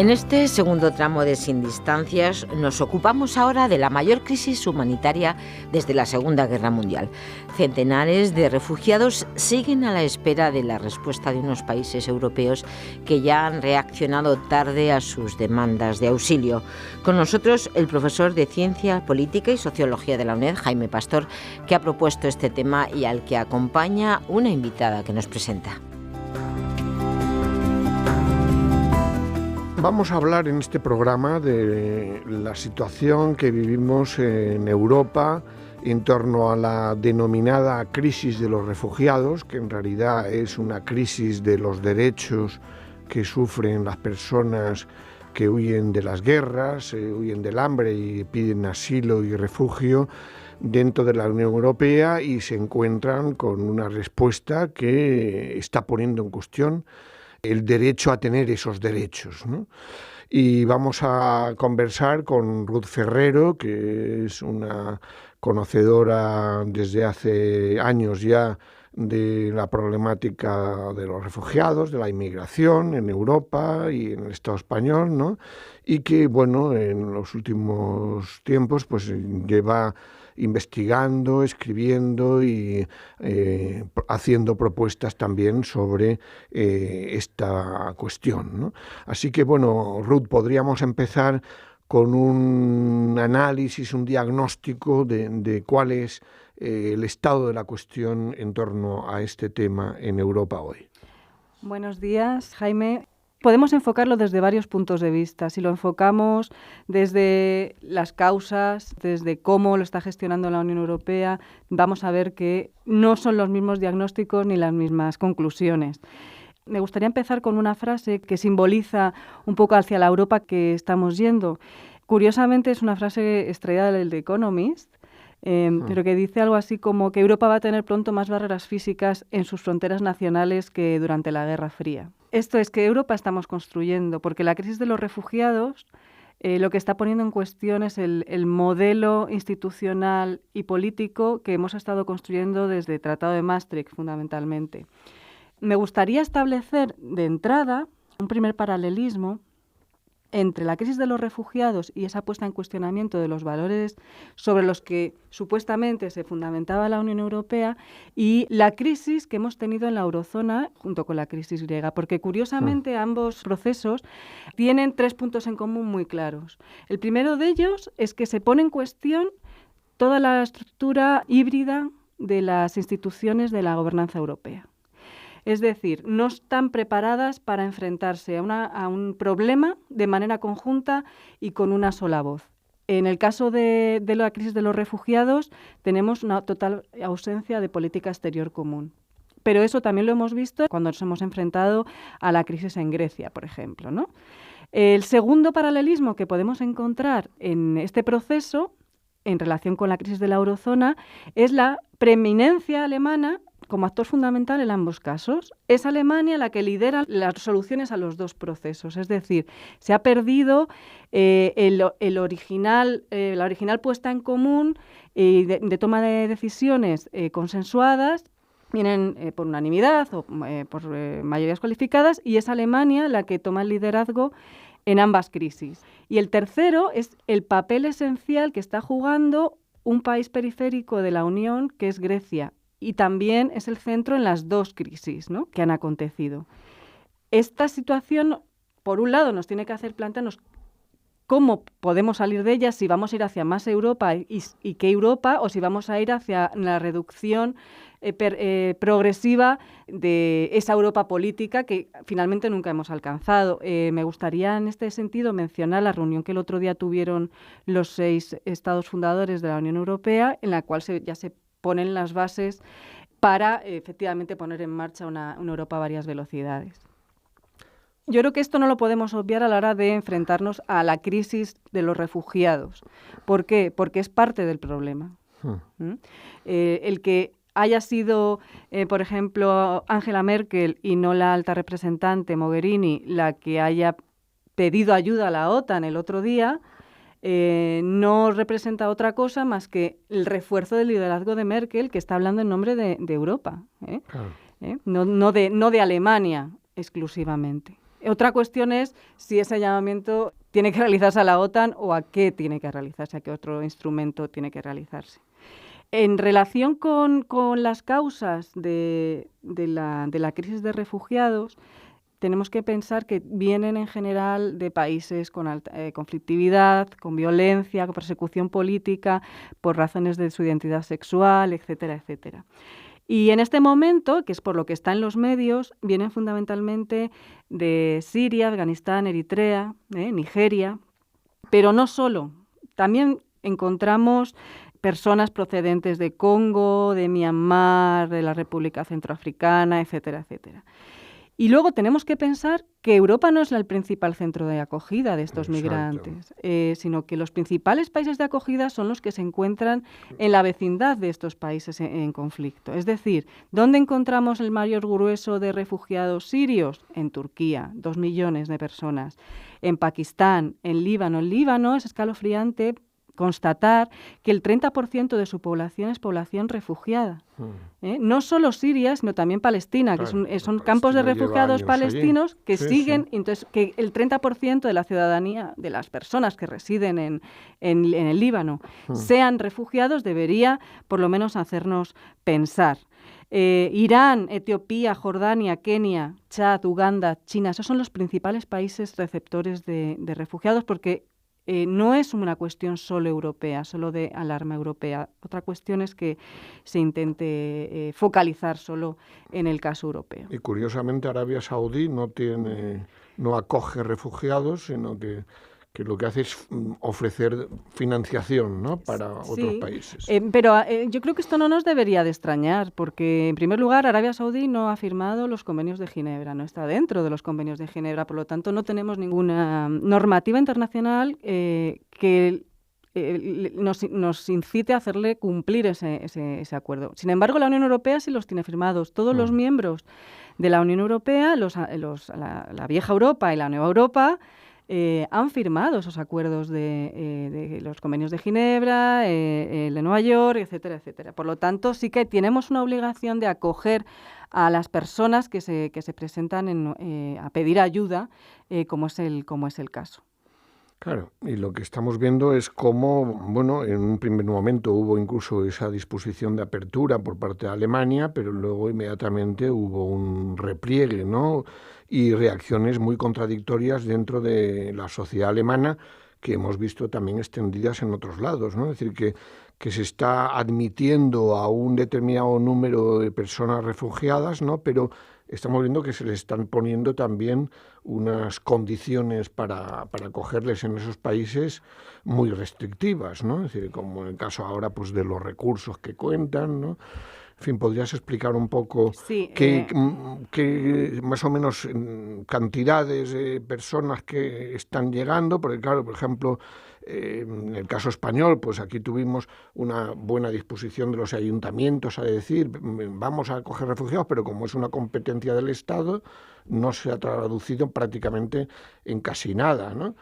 En este segundo tramo de Sin Distancias nos ocupamos ahora de la mayor crisis humanitaria desde la Segunda Guerra Mundial. Centenares de refugiados siguen a la espera de la respuesta de unos países europeos que ya han reaccionado tarde a sus demandas de auxilio. Con nosotros el profesor de Ciencia Política y Sociología de la UNED, Jaime Pastor, que ha propuesto este tema y al que acompaña una invitada que nos presenta. Vamos a hablar en este programa de la situación que vivimos en Europa en torno a la denominada crisis de los refugiados, que en realidad es una crisis de los derechos que sufren las personas que huyen de las guerras, huyen del hambre y piden asilo y refugio dentro de la Unión Europea y se encuentran con una respuesta que está poniendo en cuestión el derecho a tener esos derechos, ¿no? Y vamos a conversar con Ruth Ferrero, que es una conocedora desde hace años ya de la problemática de los refugiados, de la inmigración en Europa y en el Estado español, ¿no? Y que, bueno, en los últimos tiempos pues lleva investigando, escribiendo y haciendo propuestas también sobre esta cuestión, ¿no? Así que, bueno, Ruth, podríamos empezar con un análisis, un diagnóstico de cuál es el estado de la cuestión en torno a este tema en Europa hoy. Buenos días, Jaime. Podemos enfocarlo desde varios puntos de vista. Si lo enfocamos desde las causas, desde cómo lo está gestionando la Unión Europea, vamos a ver que no son los mismos diagnósticos ni las mismas conclusiones. Me gustaría empezar con una frase que simboliza un poco hacia la Europa que estamos yendo. Curiosamente es una frase extraída del The Economist, pero que dice algo así como que Europa va a tener pronto más barreras físicas en sus fronteras nacionales que durante la Guerra Fría. Esto es que Europa estamos construyendo, porque la crisis de los refugiados lo que está poniendo en cuestión es el modelo institucional y político que hemos estado construyendo desde el Tratado de Maastricht, fundamentalmente. Me gustaría establecer de entrada un primer paralelismo entre la crisis de los refugiados y esa puesta en cuestionamiento de los valores sobre los que supuestamente se fundamentaba la Unión Europea y la crisis que hemos tenido en la eurozona junto con la crisis griega, porque curiosamente ambos procesos tienen tres puntos en común muy claros. El primero de ellos es que se pone en cuestión toda la estructura híbrida de las instituciones de la gobernanza europea. Es decir, no están preparadas para enfrentarse a un problema de manera conjunta y con una sola voz. En el caso de la crisis de los refugiados, tenemos una total ausencia de política exterior común. Pero eso también lo hemos visto cuando nos hemos enfrentado a la crisis en Grecia, por ejemplo, ¿no? El segundo paralelismo que podemos encontrar en este proceso, en relación con la crisis de la eurozona, es la preeminencia alemana como actor fundamental en ambos casos. Es Alemania la que lidera las soluciones a los dos procesos. Es decir, se ha perdido la original puesta en común de toma de decisiones consensuadas, vienen por unanimidad o por mayorías cualificadas, y es Alemania la que toma el liderazgo en ambas crisis. Y el tercero es el papel esencial que está jugando un país periférico de la Unión, que es Grecia, y también es el centro en las dos crisis, ¿no?, que han acontecido. Esta situación, por un lado, nos tiene que hacer plantearnos cómo podemos salir de ella, si vamos a ir hacia más Europa y qué Europa, o si vamos a ir hacia la reducción progresiva de esa Europa política que finalmente nunca hemos alcanzado. Me gustaría en este sentido mencionar la reunión que el otro día tuvieron los 6 estados fundadores de la Unión Europea, en la cual ya se ponen las bases para efectivamente poner en marcha una Europa a varias velocidades. Yo creo que esto no lo podemos obviar a la hora de enfrentarnos a la crisis de los refugiados. ¿Por qué? Porque es parte del problema. El que haya sido, por ejemplo, Angela Merkel y no la alta representante Mogherini la que haya pedido ayuda a la OTAN el otro día, no representa otra cosa más que el refuerzo del liderazgo de Merkel, que está hablando en nombre de Europa, Claro. no de Alemania exclusivamente. Otra cuestión es si ese llamamiento tiene que realizarse a la OTAN o a qué tiene que realizarse, a qué otro instrumento tiene que realizarse. En relación con las causas de la crisis de refugiados, tenemos que pensar que vienen en general de países con alta conflictividad, con violencia, con persecución política, por razones de su identidad sexual, etcétera, etcétera. Y en este momento, que es por lo que está en los medios, vienen fundamentalmente de Siria, Afganistán, Eritrea, Nigeria, pero no solo. También encontramos personas procedentes de Congo, de Myanmar, de la República Centroafricana, etcétera, etcétera. Y luego tenemos que pensar que Europa no es el principal centro de acogida de estos migrantes, sino que los principales países de acogida son los que se encuentran en la vecindad de estos países en conflicto. Es decir, ¿dónde encontramos el mayor grueso de refugiados sirios? En Turquía, 2 millones de personas. En Pakistán, en Líbano. En Líbano es escalofriante constatar que el 30% de su población es población refugiada. No solo Siria, sino también Palestina, claro, que son campos de refugiados palestinos allí, que siguen, entonces que el 30% de la ciudadanía, de las personas que residen en el Líbano, sean refugiados, debería por lo menos hacernos pensar. Irán, Etiopía, Jordania, Kenia, Chad, Uganda, China, esos son los principales países receptores de refugiados, porque no es una cuestión solo europea, solo de alarma europea. Otra cuestión es que se intente focalizar solo en el caso europeo. Y curiosamente Arabia Saudí no acoge refugiados, sino que lo que hace es ofrecer financiación, ¿no?, para otros países. Pero yo creo que esto no nos debería de extrañar, porque en primer lugar Arabia Saudí no ha firmado los convenios de Ginebra, no está dentro de los convenios de Ginebra, por lo tanto no tenemos ninguna normativa internacional que nos incite a hacerle cumplir ese acuerdo. Sin embargo, la Unión Europea sí los tiene firmados. Todos los miembros de la Unión Europea, la vieja Europa y la nueva Europa, han firmado esos acuerdos de los convenios de Ginebra, el de Nueva York, etcétera, etcétera. Por lo tanto, sí que tenemos una obligación de acoger a las personas que se presentan a pedir ayuda, como es el caso. Claro, y lo que estamos viendo es cómo, bueno, en un primer momento hubo incluso esa disposición de apertura por parte de Alemania, pero luego inmediatamente hubo un repliegue, ¿no?, y reacciones muy contradictorias dentro de la sociedad alemana, que hemos visto también extendidas en otros lados, ¿no? Es decir, que se está admitiendo a un determinado número de personas refugiadas, ¿no?, pero estamos viendo que se les están poniendo también unas condiciones para acogerles en esos países muy restrictivas, ¿no? Es decir, como en el caso ahora pues de los recursos que cuentan, ¿no? En fin, ¿podrías explicar un poco qué más o menos cantidades de personas que están llegando? Porque claro, por ejemplo, en el caso español, pues aquí tuvimos una buena disposición de los ayuntamientos a decir, vamos a acoger refugiados, pero como es una competencia del Estado, no se ha traducido prácticamente en casi nada, ¿no?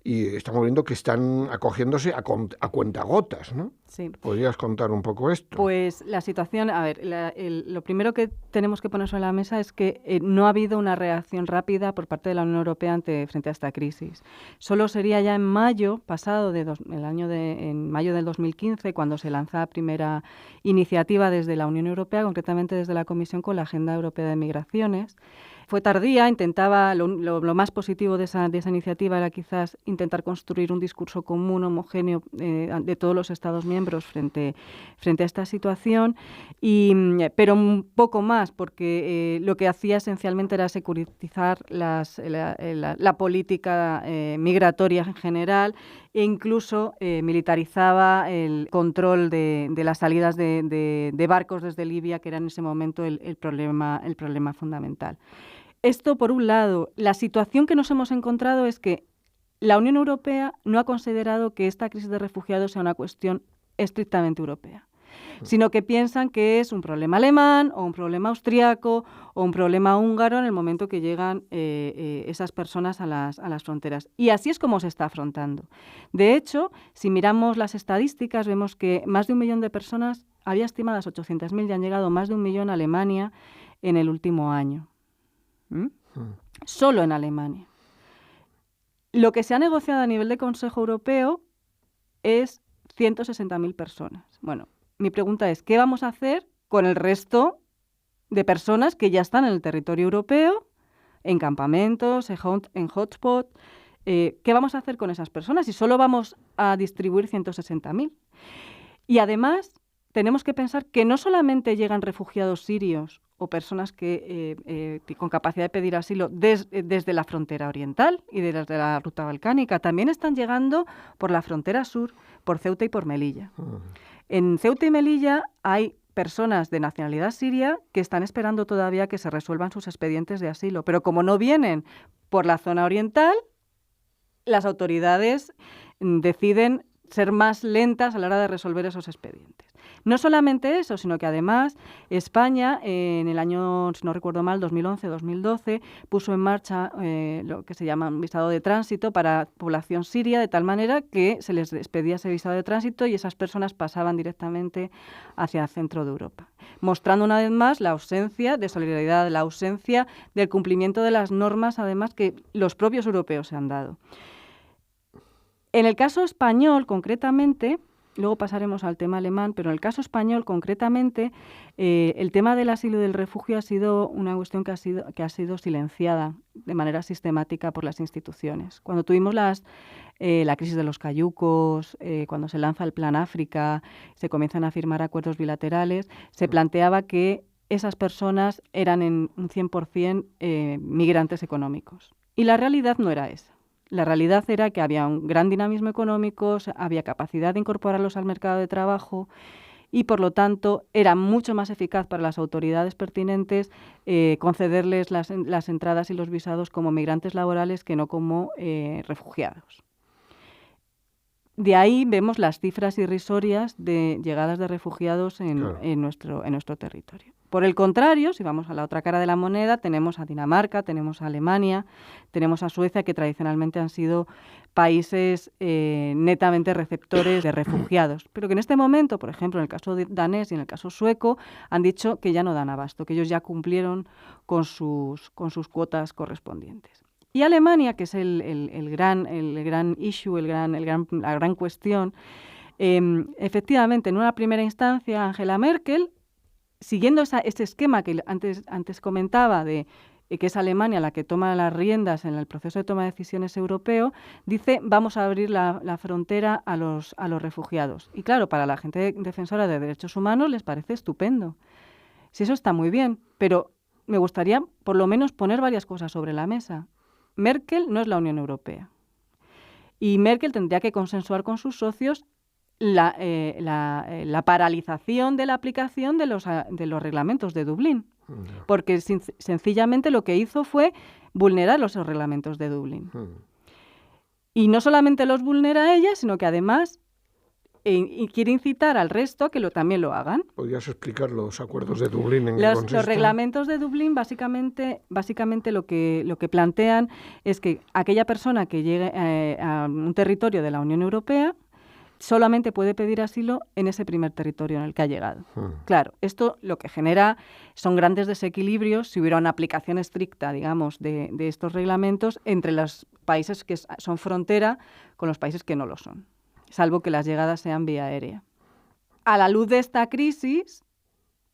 Y estamos viendo que están acogiéndose a cuentagotas, ¿no? Sí. ¿Podrías contar un poco esto? Pues la situación, a ver, lo primero que tenemos que poner sobre la mesa es que no ha habido una reacción rápida por parte de la Unión Europea frente a esta crisis. Solo sería ya en mayo pasado, en mayo del 2015, cuando se lanza la primera iniciativa desde la Unión Europea, concretamente desde la Comisión con la Agenda Europea de Migraciones. Fue tardía, intentaba, lo más positivo de esa iniciativa era quizás intentar construir un discurso común, homogéneo, de todos los Estados miembros frente a esta situación, pero un poco más, porque lo que hacía esencialmente era securitizar la política migratoria en general, e incluso militarizaba el control de las salidas de barcos desde Libia, que era en ese momento el problema fundamental. Esto, por un lado. La situación que nos hemos encontrado es que la Unión Europea no ha considerado que esta crisis de refugiados sea una cuestión estrictamente europea, sino que piensan que es un problema alemán o un problema austriaco o un problema húngaro en el momento que llegan esas personas a las fronteras. Y así es como se está afrontando. De hecho, si miramos las estadísticas, vemos que más de 1 millón de personas, había estimadas 800.000, ya han llegado más de 1 millón a Alemania en el último año. solo en Alemania. Lo que se ha negociado a nivel de Consejo Europeo es 160.000 personas. Bueno, mi pregunta es, ¿qué vamos a hacer con el resto de personas que ya están en el territorio europeo, en campamentos, en hotspot? ¿Qué vamos a hacer con esas personas si solo vamos a distribuir 160.000? Y además tenemos que pensar que no solamente llegan refugiados sirios o personas que con capacidad de pedir asilo desde la frontera oriental y desde la ruta balcánica, también están llegando por la frontera sur, por Ceuta y por Melilla. En Ceuta y Melilla hay personas de nacionalidad siria que están esperando todavía que se resuelvan sus expedientes de asilo, pero como no vienen por la zona oriental, las autoridades deciden ser más lentas a la hora de resolver esos expedientes. No solamente eso, sino que además España, en el año, si no recuerdo mal, 2011-2012, puso en marcha lo que se llama un visado de tránsito para población siria, de tal manera que se les expedía ese visado de tránsito y esas personas pasaban directamente hacia el centro de Europa, mostrando una vez más la ausencia de solidaridad, la ausencia del cumplimiento de las normas, además, que los propios europeos se han dado. En el caso español, concretamente, luego pasaremos al tema alemán, pero en el caso español, concretamente, el tema del asilo y del refugio ha sido una cuestión que ha sido silenciada de manera sistemática por las instituciones. Cuando tuvimos la crisis de los cayucos, cuando se lanza el Plan África, se comienzan a firmar acuerdos bilaterales, se planteaba que esas personas eran en un 100% migrantes económicos. Y la realidad no era esa. La realidad era que había un gran dinamismo económico, había capacidad de incorporarlos al mercado de trabajo y, por lo tanto, era mucho más eficaz para las autoridades pertinentes concederles las entradas y los visados como migrantes laborales que no como refugiados. De ahí vemos las cifras irrisorias de llegadas de refugiados en nuestro territorio. Por el contrario, si vamos a la otra cara de la moneda, tenemos a Dinamarca, tenemos a Alemania, tenemos a Suecia, que tradicionalmente han sido países netamente receptores de refugiados, pero que en este momento, por ejemplo, en el caso danés y en el caso sueco, han dicho que ya no dan abasto, que ellos ya cumplieron con sus cuotas correspondientes. Y Alemania, que es el gran issue, la gran cuestión, efectivamente, en una primera instancia, Angela Merkel, siguiendo ese esquema que antes comentaba de que es Alemania la que toma las riendas en el proceso de toma de decisiones europeo, dice vamos a abrir la frontera a los refugiados. Y claro, para la gente defensora de derechos humanos les parece estupendo. Sí, eso está muy bien, pero me gustaría por lo menos poner varias cosas sobre la mesa. Merkel no es la Unión Europea. Y Merkel tendría que consensuar con sus socios la paralización de la aplicación de los reglamentos de Dublín, porque sencillamente lo que hizo fue vulnerar los reglamentos de Dublín. Y no solamente los vulnera ella, sino que además quiere incitar al resto que también lo hagan. ¿Podrías explicar los acuerdos de Dublín en qué consisten? Los reglamentos de Dublín básicamente lo que plantean es que aquella persona que llegue a un territorio de la Unión Europea solamente puede pedir asilo en ese primer territorio en el que ha llegado. Claro, esto lo que genera son grandes desequilibrios si hubiera una aplicación estricta, digamos, de estos reglamentos entre los países que son frontera con los países que no lo son, salvo que las llegadas sean vía aérea. A la luz de esta crisis,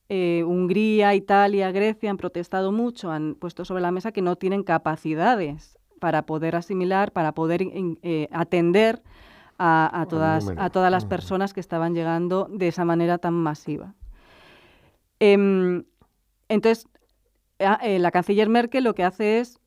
Hungría, Italia, Grecia han protestado mucho, han puesto sobre la mesa que no tienen capacidades para poder asimilar, para poder atender a todas las personas que estaban llegando de esa manera tan masiva. Entonces, la canciller Merkel lo que hace es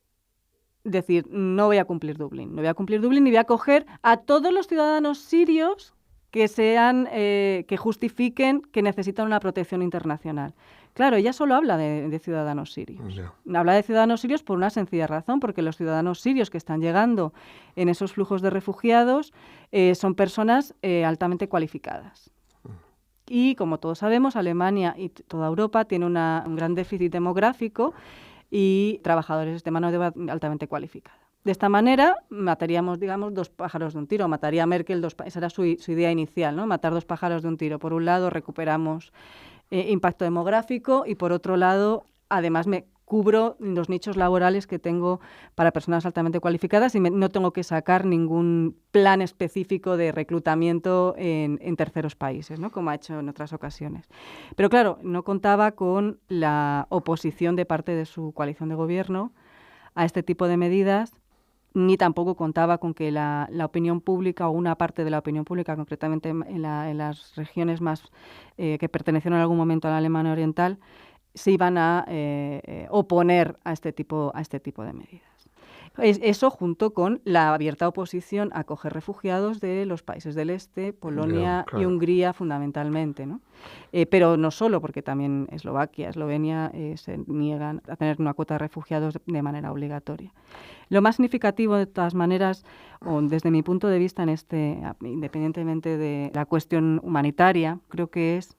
decir, no voy a cumplir Dublín y voy a acoger a todos los ciudadanos sirios que justifiquen que necesitan una protección internacional. Claro, ella solo habla de ciudadanos sirios. No. Habla de ciudadanos sirios por una sencilla razón, porque los ciudadanos sirios que están llegando en esos flujos de refugiados son personas altamente cualificadas. Y, como todos sabemos, Alemania y toda Europa tiene un gran déficit demográfico y trabajadores de mano de obra altamente cualificada. De esta manera mataríamos, digamos, dos pájaros de un tiro. Mataría a Merkel, esa era su idea inicial, ¿no? Matar dos pájaros de un tiro. Por un lado, recuperamos impacto demográfico y, por otro lado, además me cubro los nichos laborales que tengo para personas altamente cualificadas y no tengo que sacar ningún plan específico de reclutamiento en terceros países, ¿no? Como ha hecho en otras ocasiones. Pero claro, no contaba con la oposición de parte de su coalición de gobierno a este tipo de medidas, ni tampoco contaba con que la opinión pública o una parte de la opinión pública, concretamente en las regiones más que pertenecieron en algún momento a la Alemania Oriental, se iban a oponer a este tipo de medidas. Eso junto con la abierta oposición a acoger refugiados de los países del este, Polonia y Hungría fundamentalmente, ¿no? Pero no solo, porque también Eslovaquia, Eslovenia se niegan a tener una cuota de refugiados de manera obligatoria. Lo más significativo, de todas maneras, o desde mi punto de vista, independientemente de la cuestión humanitaria, creo que es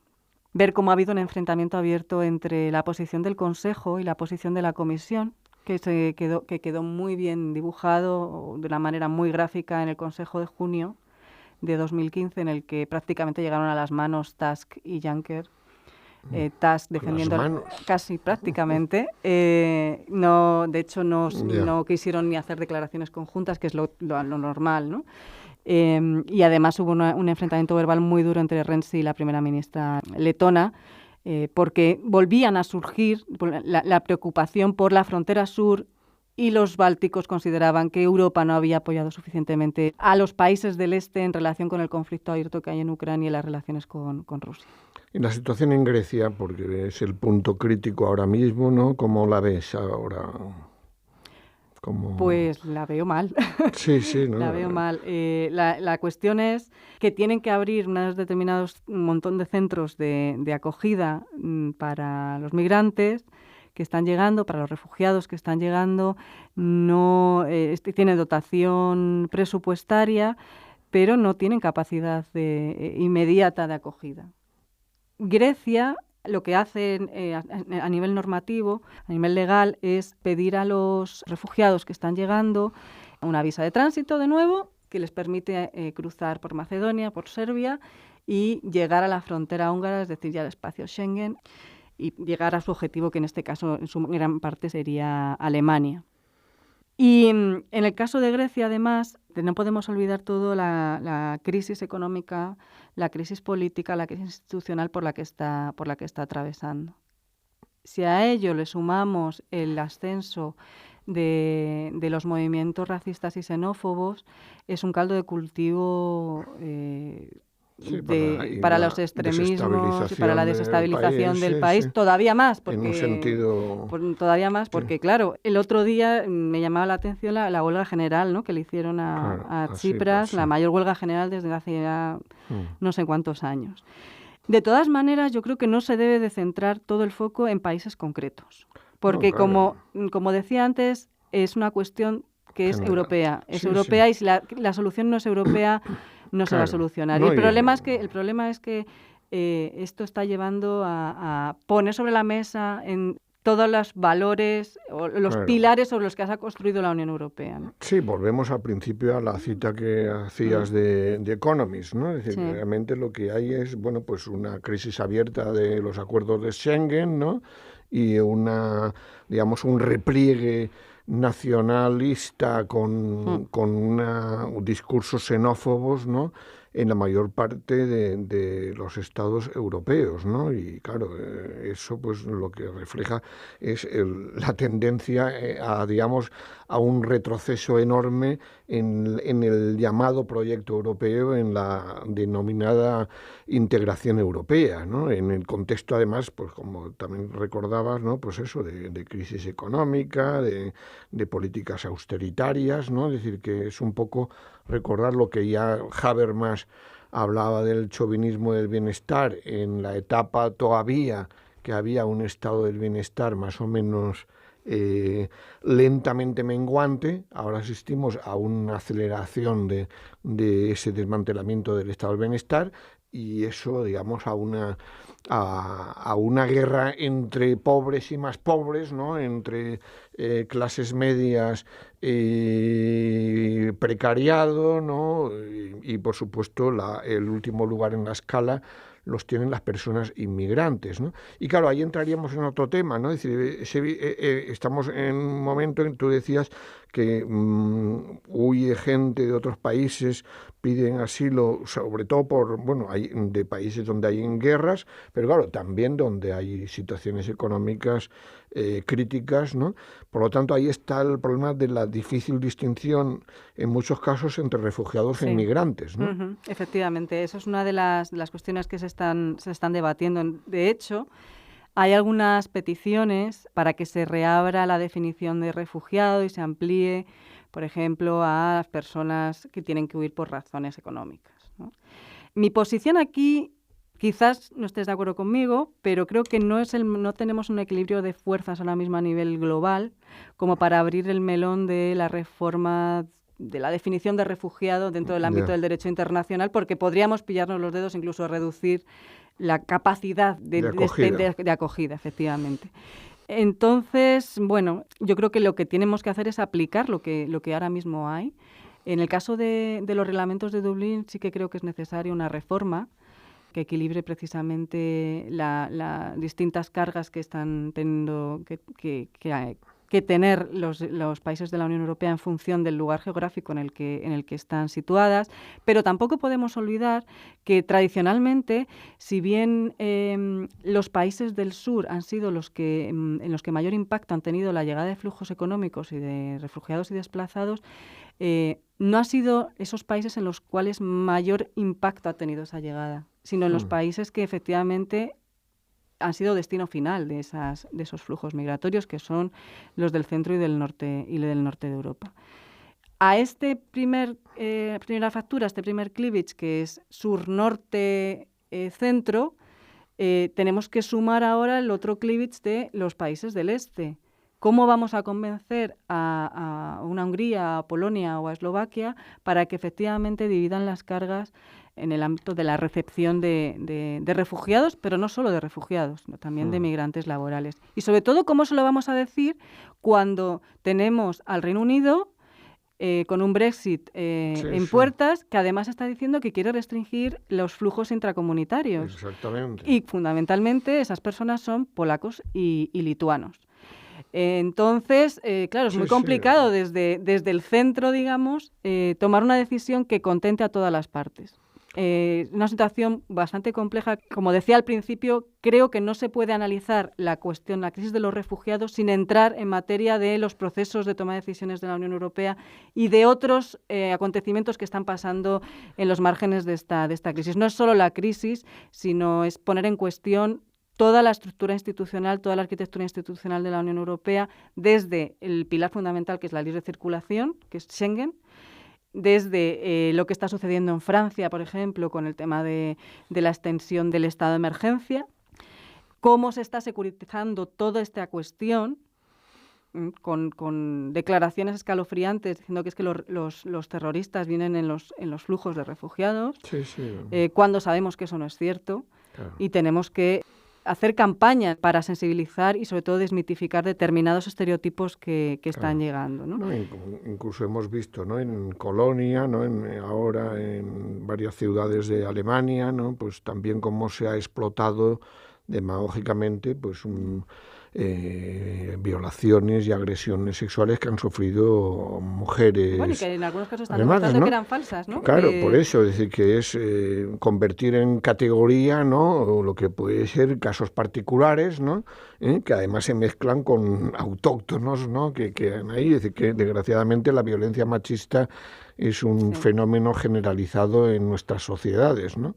ver cómo ha habido un enfrentamiento abierto entre la posición del Consejo y la posición de la Comisión, que quedó muy bien dibujado de una manera muy gráfica en el Consejo de junio de 2015, en el que prácticamente llegaron a las manos Tusk y Juncker. Tusk defendiendo casi prácticamente. De hecho, no quisieron ni hacer declaraciones conjuntas, que es lo normal, ¿no? Y además hubo un enfrentamiento verbal muy duro entre Renzi y la primera ministra letona, porque volvían a surgir la preocupación por la frontera sur, y los bálticos consideraban que Europa no había apoyado suficientemente a los países del este en relación con el conflicto abierto que hay en Ucrania y las relaciones con Rusia. Y la situación en Grecia, porque es el punto crítico ahora mismo, ¿no? ¿Cómo la ves ahora? Pues la veo mal. Sí, ¿no? La veo mal. La cuestión es que tienen que abrir un montón de centros de acogida para los migrantes que están llegando, para los refugiados que están llegando. No tiene dotación presupuestaria, pero no tienen capacidad inmediata de acogida. Grecia lo que hacen a nivel normativo, a nivel legal, es pedir a los refugiados que están llegando una visa de tránsito de nuevo, que les permite cruzar por Macedonia, por Serbia y llegar a la frontera húngara, es decir, ya al espacio Schengen, y llegar a su objetivo, que en este caso en su gran parte sería Alemania. Y en el caso de Grecia, además, no podemos olvidar todo la crisis económica, la crisis política, la crisis institucional por la que está atravesando. Si a ello le sumamos el ascenso de los movimientos racistas y xenófobos, es un caldo de cultivo para los extremismos y para la desestabilización del país, todavía más, porque, en un sentido... todavía más, porque claro, el otro día me llamaba la atención la huelga general, ¿no?, que le hicieron a Tsipras, la mayor huelga general desde hace ya no sé cuántos años. De todas maneras, yo creo que no se debe de centrar todo el foco en países concretos, porque como decía antes, es una cuestión que es europea, y si la solución no es europea, no se va a solucionar. Y el problema es que esto está llevando a poner sobre la mesa en todos los valores o los pilares sobre los que se ha construido la Unión Europea, ¿no? Sí, volvemos al principio a la cita que hacías de Economist, ¿no? Es decir, realmente lo que hay es, bueno, pues una crisis abierta de los acuerdos de Schengen, ¿no? Y un repliegue nacionalista con discursos xenófobos, ¿no?, en la mayor parte de los estados europeos, ¿no? Y claro, eso pues lo que refleja es la tendencia a un retroceso enorme en el llamado proyecto europeo, en la denominada integración europea, ¿no? En el contexto, además, pues como también recordabas, ¿no?, pues eso, de crisis económica, de políticas austeritarias, ¿no? Es decir, que es un poco recordar lo que ya Habermas hablaba del chauvinismo del bienestar, en la etapa todavía que había un estado del bienestar más o menos lentamente menguante. Ahora asistimos a una aceleración de ese desmantelamiento del estado del bienestar, y eso, digamos, a una guerra entre pobres y más pobres, ¿no?, entre clases medias y precariado, ¿no?, y por supuesto el último lugar en la escala, los tienen las personas inmigrantes, ¿no? Y claro, ahí entraríamos en otro tema, ¿no? Es decir, estamos en un momento en que tú decías que huye gente de otros países, piden asilo, sobre todo hay de países donde hay guerras, pero claro, también donde hay situaciones económicas críticas, ¿no? Por lo tanto, ahí está el problema de la difícil distinción, en muchos casos, entre refugiados e inmigrantes, ¿no? Uh-huh. Efectivamente, eso es una de las cuestiones que se están debatiendo. De hecho, hay algunas peticiones para que se reabra la definición de refugiado y se amplíe, por ejemplo, a las personas que tienen que huir por razones económicas, ¿no? Mi posición aquí, quizás no estés de acuerdo conmigo, pero creo que no tenemos un equilibrio de fuerzas ahora mismo a nivel global como para abrir el melón de la reforma de la definición de refugiado dentro del ámbito del derecho internacional, porque podríamos pillarnos los dedos, incluso reducir la capacidad de acogida, efectivamente. Entonces, bueno, yo creo que lo que tenemos que hacer es aplicar lo que ahora mismo hay. En el caso de los reglamentos de Dublín sí que creo que es necesaria una reforma que equilibre precisamente las distintas cargas que están teniendo que tener los países de la Unión Europea en función del lugar geográfico en el que están situadas, pero tampoco podemos olvidar que tradicionalmente, si bien los países del sur han sido en los que mayor impacto han tenido la llegada de flujos económicos y de refugiados y desplazados, no ha sido esos países en los cuales mayor impacto ha tenido esa llegada, sino en los países que efectivamente han sido destino final de esos flujos migratorios, que son los del centro y del norte de Europa. A este primera factura, este primer cleavage, que es sur-norte-centro, tenemos que sumar ahora el otro cleavage de los países del este. ¿Cómo vamos a convencer a una Hungría, a Polonia o a Eslovaquia para que efectivamente dividan las cargas en el ámbito de la recepción de refugiados, pero no solo de refugiados, sino también de migrantes laborales? Y sobre todo, ¿cómo se lo vamos a decir cuando tenemos al Reino Unido con un Brexit en puertas, que además está diciendo que quiere restringir los flujos intracomunitarios? Exactamente. Y fundamentalmente esas personas son polacos y lituanos. Entonces, claro, es muy complicado desde el centro, digamos, tomar una decisión que contente a todas las partes. Una situación bastante compleja. Como decía al principio, creo que no se puede analizar la crisis de los refugiados sin entrar en materia de los procesos de toma de decisiones de la Unión Europea y de otros acontecimientos que están pasando en los márgenes de esta crisis. No es solo la crisis, sino es poner en cuestión toda la estructura institucional, toda la arquitectura institucional de la Unión Europea, desde el pilar fundamental, que es la libre circulación, que es Schengen, desde lo que está sucediendo en Francia, por ejemplo, con el tema de la extensión del estado de emergencia, cómo se está securitizando toda esta cuestión, con declaraciones escalofriantes diciendo que es que los terroristas vienen en los flujos de refugiados, cuando sabemos que eso no es cierto, claro. Y tenemos que hacer campañas para sensibilizar y sobre todo desmitificar determinados estereotipos que están llegando, ¿no? Incluso hemos visto, ¿no?, en Colonia, ¿no?, ahora en varias ciudades de Alemania, ¿no?, pues también cómo se ha explotado demagógicamente pues violaciones y agresiones sexuales que han sufrido mujeres. Bueno, y que en algunos casos están demostrando, ¿no?, que eran falsas, ¿no? Claro, por eso, es decir, que es convertir en categoría, ¿no?, lo que puede ser casos particulares, ¿no?, que además se mezclan con autóctonos, ¿no?, que quedan ahí. Es decir, que desgraciadamente la violencia machista es un fenómeno generalizado en nuestras sociedades, ¿no?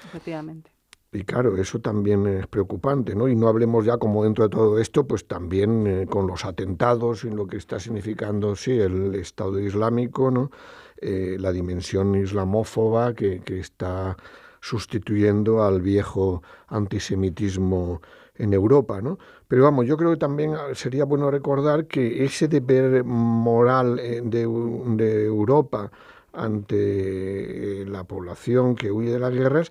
Efectivamente. Y claro, eso también es preocupante, ¿no? Y no hablemos ya, como dentro de todo esto, pues también con los atentados y lo que está significando, sí, el Estado Islámico, ¿no? La dimensión islamófoba que está sustituyendo al viejo antisemitismo en Europa, ¿no? Pero vamos, yo creo que también sería bueno recordar que ese deber moral de Europa ante la población que huye de las guerras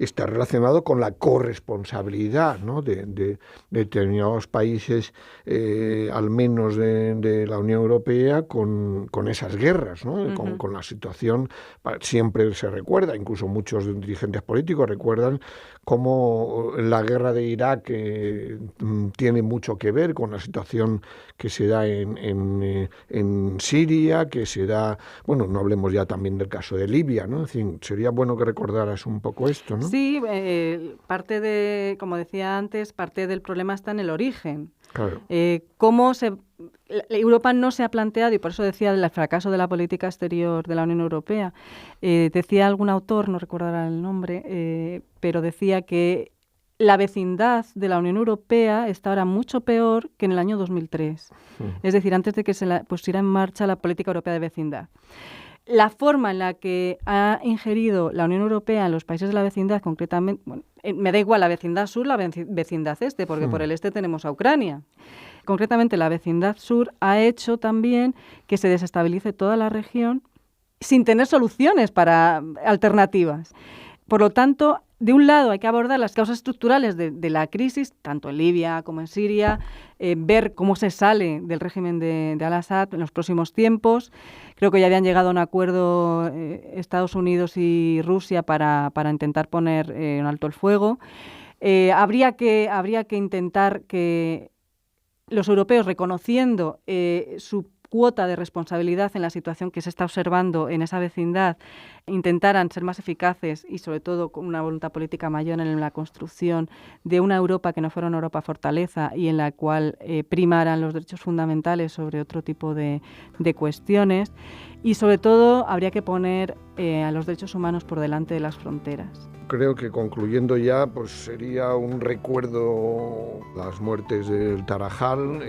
está relacionado con la corresponsabilidad, ¿no?, de determinados países, al menos de la Unión Europea, con esas guerras, ¿no? Uh-huh. Con la situación. Siempre se recuerda, incluso muchos dirigentes políticos recuerdan cómo la guerra de Irak tiene mucho que ver con la situación que se da en Siria, que se da, bueno, no hablemos ya también del caso de Libia, ¿no? En fin, sería bueno que recordaras un poco esto, ¿no? Sí, parte de, como decía antes, parte del problema está en el origen. Claro. Europa no se ha planteado, y por eso decía el fracaso de la política exterior de la Unión Europea. Decía algún autor, no recuerdo ahora el nombre, pero decía que la vecindad de la Unión Europea está ahora mucho peor que en el año 2003. Es decir, antes de que se pusiera en marcha la política europea de vecindad. La forma en la que ha ingerido la Unión Europea en los países de la vecindad, concretamente, bueno, me da igual la vecindad sur, la vecindad este, porque por el este tenemos a Ucrania. Concretamente, la vecindad sur ha hecho también que se desestabilice toda la región sin tener soluciones alternativas. Por lo tanto, de un lado hay que abordar las causas estructurales de la crisis, tanto en Libia como en Siria, ver cómo se sale del régimen de Al-Assad en los próximos tiempos. Creo que ya habían llegado a un acuerdo Estados Unidos y Rusia para intentar poner un alto el fuego. Habría que intentar que los europeos, reconociendo su cuota de responsabilidad en la situación que se está observando en esa vecindad, intentaran ser más eficaces y sobre todo con una voluntad política mayor en la construcción de una Europa que no fuera una Europa fortaleza y en la cual primaran los derechos fundamentales sobre otro tipo de cuestiones. Y sobre todo habría que poner a los derechos humanos por delante de las fronteras. Creo que concluyendo ya, pues sería un recuerdo las muertes del Tarajal,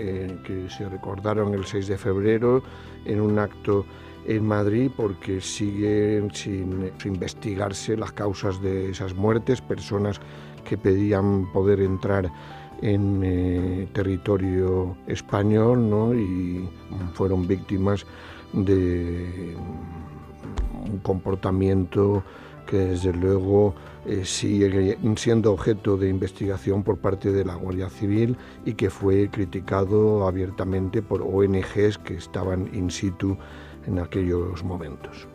que se recordaron el 6 de febrero en un acto en Madrid, porque siguen sin investigarse las causas de esas muertes, personas que pedían poder entrar en territorio español, ¿no?, y fueron víctimas de un comportamiento que desde luego sigue siendo objeto de investigación por parte de la Guardia Civil y que fue criticado abiertamente por ONGs que estaban in situ en aquellos momentos.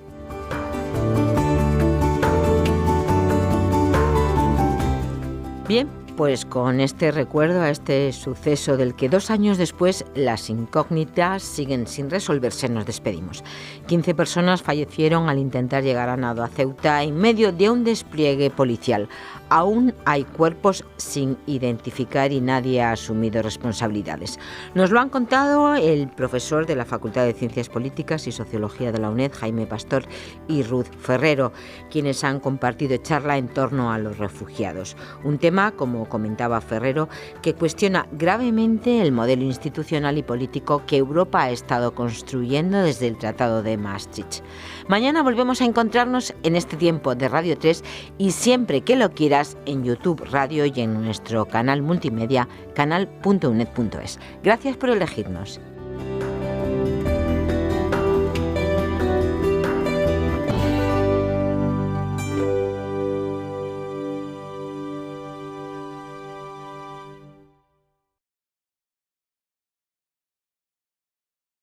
Bien, pues con este recuerdo a este suceso del que 2 años después las incógnitas siguen sin resolverse, nos despedimos. 15 personas fallecieron al intentar llegar a nado a Ceuta en medio de un despliegue policial. Aún hay cuerpos sin identificar y nadie ha asumido responsabilidades. Nos lo han contado el profesor de la Facultad de Ciencias Políticas y Sociología de la UNED, Jaime Pastor, y Ruth Ferrero, quienes han compartido charla en torno a los refugiados. Un tema, como comentaba Ferrero, que cuestiona gravemente el modelo institucional y político que Europa ha estado construyendo desde el Tratado de Maastricht. Mañana volvemos a encontrarnos en este tiempo de Radio 3 y siempre que lo quieras en YouTube Radio y en nuestro canal multimedia canal.uned.es. Gracias por elegirnos.